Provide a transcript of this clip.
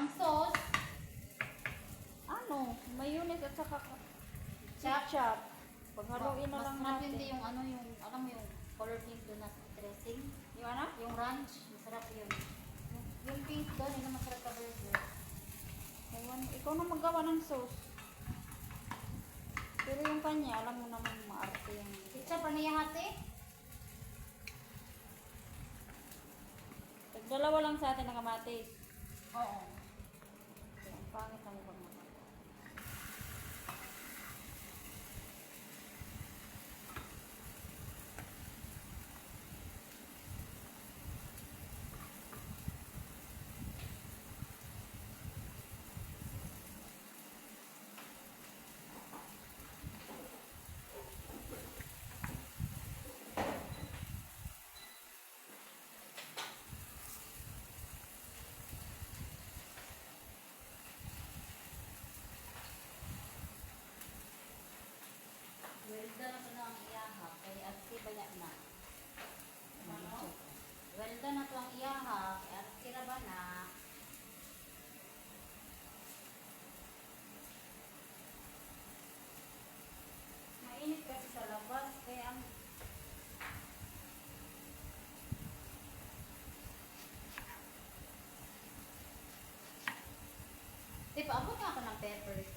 Ang sauce, Ano? Mayonnaise at saka Chop. ketchup. Paghaluin na lang masarap natin. hindi yung ano yung, alam mo yung color pink doon na dressing. Yung ano? Yung ranch, masarap yun. Yung pink doon, yun ang masarap ka burger. Ewan, ikaw na maggawa ng sauce. Pero yung kanya, alam mo naman maarte yung... Ketchup, ano yung hati? Tagdalawa lang sa atin ng kamatis. Oo. Ang pangit na ibang mga. Well done na ito na ang iyahak, kaya ati baya na. Ano? Well done na ito ang iyahak, kaya ati ba na. Mainit kasi sa labas, kaya ang Di pa, abot nga ako ng peppers.